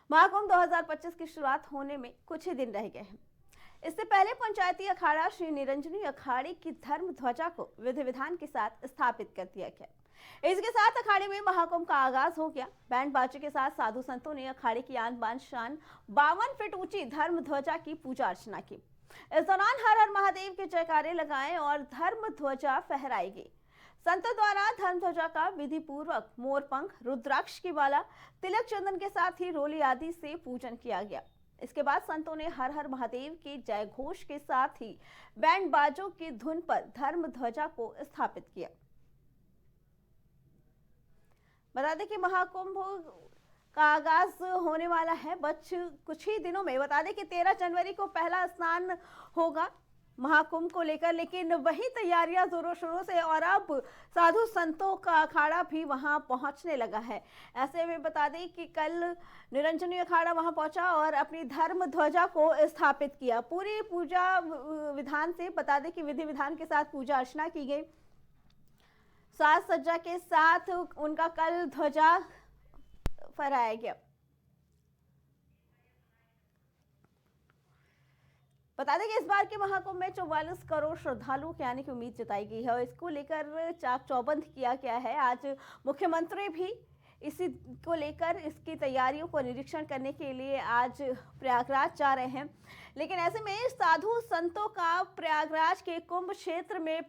महाकुंभ 2025 की शुरुआत होने में कुछ ही दिन रह गए हैं। इससे पहले पंचायती अखाड़ा श्री निरंजनी अखाड़े की धर्म ध्वजा को विधि विधान के साथ स्थापित कर दिया गया। इसके साथ अखाड़े में महाकुंभ का आगाज हो गया। बैंड बाजे के साथ साधु संतों ने अखाड़े की आन बान शान 52 फीट ऊंची धर्म ध्वजा की पूजा अर्चना की। इस दौरान हर हर महादेव के जयकारे लगाए और धर्म ध्वजा फहराई गई। संतों द्वारा धर्म ध्वजा का विधि पूर्वक मोर पंख, रुद्राक्ष की माला, तिलक चंदन के साथ ही रोली आदि से पूजन किया गया। इसके बाद संतों ने हर हर महादेव के जय घोष के साथ ही बैंड बाजों की धुन पर धर्म ध्वजा को स्थापित किया। बता दें कि महाकुंभ का आगाज होने वाला है बस कुछ ही दिनों में। बता दें कि 13 जनवरी को पहला स्नान होगा महाकुंभ को लेकर, लेकिन वही तैयारियां जोरों शोरों से और अब साधु संतों का अखाड़ा भी वहां पहुंचने लगा है। ऐसे में बता दें कि कल निरंजनी अखाड़ा वहां पहुंचा और अपनी धर्म ध्वजा को स्थापित किया। पूरी पूजा विधान से बता दें कि विधि विधान के साथ पूजा अर्चना की गई। साज सज्जा के साथ उनका कल ध्वजा फहराया गया। बता दें कि इस बार के महाकुंभ में 44 करोड़ श्रद्धालुओं के आने की उम्मीद जताई गई है और इसको लेकर चाक चौबंद किया गया है। आज मुख्यमंत्री भी इसी को लेकर इसकी तैयारियों को निरीक्षण करने के लिए आज प्रयागराज जा रहे हैं। लेकिन ऐसे में साधु संतों का प्रयागराज के कुंभ क्षेत्र में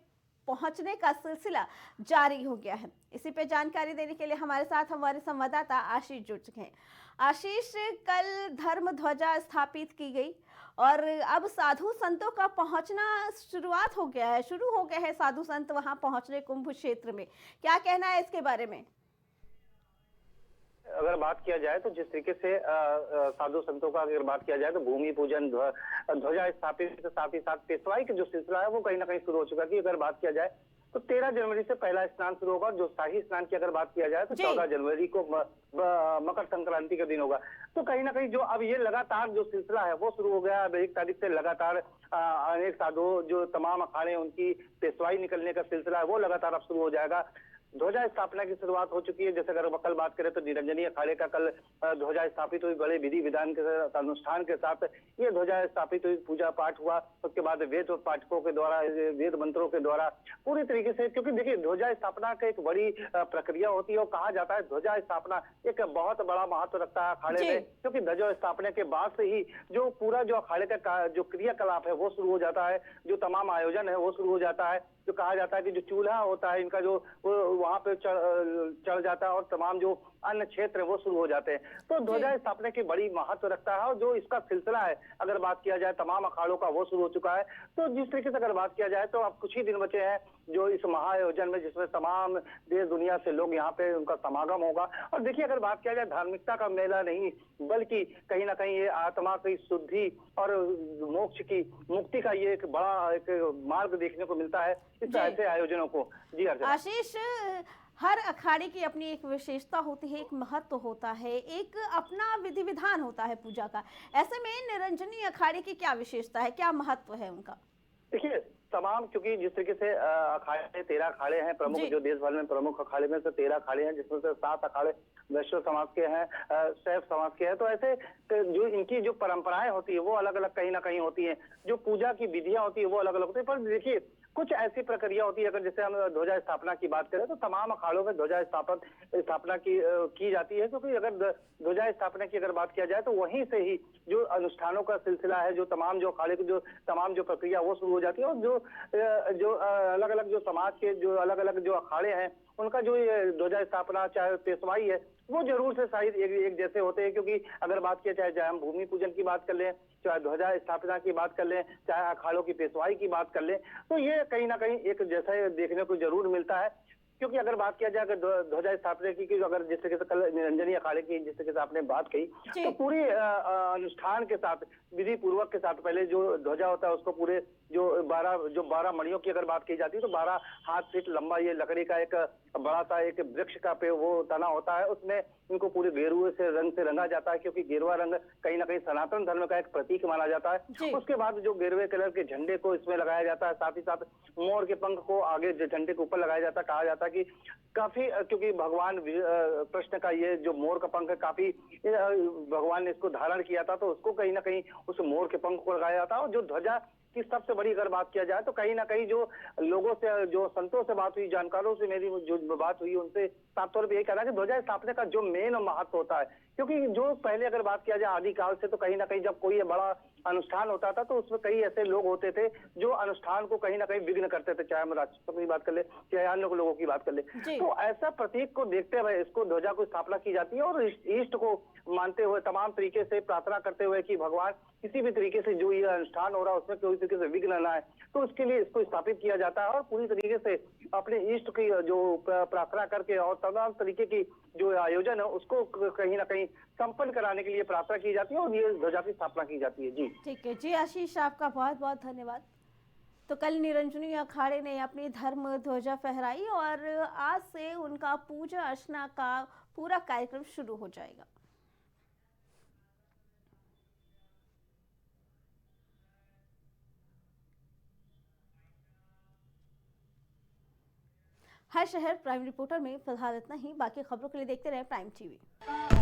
पहुंचने का सिलसिला जारी हो गया है। इसी पे जानकारी देने के लिए हमारे साथ हमारे संवाददाता आशीष जुड़ चुके हैं। आशीष, कल धर्म ध्वजा स्थापित की गई और अब साधु संतों का पहुंचना शुरू हो गया है साधु संत वहां पहुंचने कुंभ क्षेत्र में। क्या कहना है इसके बारे में? अगर बात किया जाए तो जिस तरीके से साधु संतों का अगर बात किया जाए तो भूमि पूजन, ध्वजा स्थापित, साथ ही साथ पेशवाई का जो सिलसिला है वो कहीं ना कहीं शुरू हो चुका है। अगर बात किया जाए तो 13 जनवरी से पहला स्नान शुरू होगा। जो शाही स्नान की अगर बात किया जाए तो 14 जनवरी को मकर संक्रांति का दिन होगा। तो कहीं ना कहीं जो अब ये लगातार जो सिलसिला है वो शुरू हो गया। अब 1 तारीख से लगातार अनेक साधु जो तमाम अखाड़े उनकी पेशवाई निकलने का सिलसिला है वो लगातार अब शुरू हो जाएगा। ध्वजा स्थापना की शुरुआत हो चुकी है। जैसे अगर कल बात करें तो निरंजनी अखाड़े का कल ध्वजा स्थापित हुई, बड़े विधि विधान के अनुष्ठान के साथ ये ध्वजा स्थापित हुई, पूजा पाठ हुआ। उसके बाद वेद पाठकों के द्वारा, वेद मंत्रों के द्वारा पूरी तरीके से, क्योंकि देखिए ध्वजा स्थापना का एक बड़ी प्रक्रिया होती है और कहा जाता है ध्वजा स्थापना एक बहुत बड़ा महत्व रखता है अखाड़े में, क्योंकि ध्वजा स्थापना के बाद से ही जो पूरा जो अखाड़े का जो क्रियाकलाप है वो शुरू हो जाता है, जो तमाम आयोजन है वो शुरू हो जाता है। जो कहा जाता है कि जो चूल्हा होता है इनका जो वहां पे चढ़ जाता है और तमाम जो अन्य क्षेत्र है वो शुरू हो जाते हैं। तो ध्वजा स्थापना की बड़ी महत्व रखता है और जो इसका सिलसिला है अगर बात किया जाए तमाम अखाड़ों का वो शुरू हो चुका है। तो जिस तरीके से अगर बात किया जाए तो अब कुछ ही दिन बचे हैं जो इस महाआयोजन में, जिसमें तमाम देश दुनिया से लोग यहाँ पे उनका समागम होगा। और देखिए अगर बात किया जाए धार्मिकता का मेला नहीं बल्कि कहीं ना कहीं ये आत्मा की शुद्धि और मोक्ष की मुक्ति का ये एक बड़ा एक मार्ग देखने को मिलता है इस ऐसे आयोजनों को। जी आशीष, हर अखाड़े की अपनी एक विशेषता होती है, एक महत्व होता है, एक अपना विधि विधान होता है पूजा का। ऐसे में निरंजनी अखाड़े की क्या विशेषता है, क्या महत्व है उनका? देखिए तमाम, क्योंकि जिस तरीके से अखाड़े 13 अखाड़े हैं प्रमुख, जो देश भर में प्रमुख अखाड़े में से 13 अखाड़े हैं, जिसमें से 7 अखाड़े वैश्य समाज के हैं, शैव समाज के हैं। तो ऐसे जो इनकी जो परंपराएं होती है वो अलग अलग कहीं ना कहीं होती हैं, जो पूजा की विधियां होती है वो अलग अलग होती है। पर देखिए कुछ ऐसी प्रक्रिया होती है, अगर जैसे हम ध्वजा स्थापना की बात करें तो तमाम अखाड़ों में ध्वजा स्थापना की जाती है, क्योंकि अगर ध्वजा स्थापना की अगर बात किया जाए तो वहीं से ही जो अनुष्ठानों का सिलसिला है, जो तमाम जो अखाड़े की जो तमाम जो प्रक्रिया वो शुरू हो जाती है। और जो अलग अलग जो समाज के जो अलग अलग जो अखाड़े हैं उनका जो ये ध्वजा स्थापना चाहे पेशवाई है वो जरूर से शायद एक जैसे होते हैं। क्योंकि अगर बात किया चाहे हम भूमि पूजन की बात कर लें, चाहे ध्वजा स्थापना की बात कर लें, चाहे अखाड़ों की पेशवाई की बात कर लें, तो ये कहीं ना कहीं एक जैसा देखने को जरूर मिलता है। क्योंकि अगर बात किया जाए अगर ध्वजा स्थापना की अगर जिस तरीके से कल निरंजनी अखाड़े की जिस तरीके से आपने बात कही तो पूरी अनुष्ठान के साथ, विधि पूर्वक के साथ पहले जो ध्वजा होता है उसको पूरे जो 12 मणियों की अगर बात की जाती है तो 12 हाथ फीट लंबा ये लकड़ी का एक बड़ा सा एक वृक्ष का पे वो तना होता है। उसमें इनको पूरे गेरुए से रंगा जाता है, क्योंकि गेरुआ रंग कहीं ना कहीं सनातन धर्म का एक प्रतीक माना जाता है। उसके बाद जो गेरुए कलर के झंडे को इसमें लगाया जाता है, साथ ही साथ मोर के पंख को आगे झंडे के ऊपर लगाया जाता है। कहा जाता है था कि काफी क्योंकि भगवान कृष्ण का ये जो मोर का पंख है काफी भगवान ने इसको धारण किया था, तो उसको कहीं ना कहीं उस मोर के पंख को लगाया था। और जो ध्वजा की सबसे बड़ी अगर बात किया जाए तो कहीं ना कहीं जो लोगों से, जो संतों से बात हुई, जानकारों से मेरी जो बात हुई, उनसे साफ तौर पर यही कहना है कि ध्वजा स्थापना का जो मेन महत्व होता है, क्योंकि जो पहले अगर बात किया जाए आदिकाल से, तो कहीं ना कहीं जब कोई बड़ा अनुष्ठान होता था तो उसमें कई ऐसे लोग होते थे जो अनुष्ठान को कहीं ना कहीं विघ्न करते थे, चाहे हम राष्ट्रपति की बात कर ले, चाहे अन्य लोगों की बात कर ले। तो ऐसा प्रतीक को देखते हुए इसको ध्वजा को स्थापना की जाती है और इष्ट को मानते हुए, तमाम तरीके से प्रार्थना करते हुए कि भगवान किसी भी तरीके से जो ये अनुष्ठान हो रहा है उसमें कोई तरीके से विघ्न न आए, तो उसके लिए इसको स्थापित किया जाता है और पूरी तरीके से अपने इष्ट की जो प्रार्थना करके और तमाम तरीके की जो आयोजन है उसको कहीं ना कहीं संपन्न कराने के लिए प्रार्थना की जाती है और ये ध्वजा की स्थापना की जाती है। जी ठीक है जी आशीष, आपका बहुत बहुत धन्यवाद। तो कल निरंजनी अखाड़े ने अपनी धर्म ध्वजा फहराई और आज से उनका पूजा अर्चना का पूरा कार्यक्रम शुरू हो जाएगा। हर शहर प्राइम रिपोर्टर में फिलहाल इतना ही। बाकी खबरों के लिए देखते रहे प्राइम टीवी।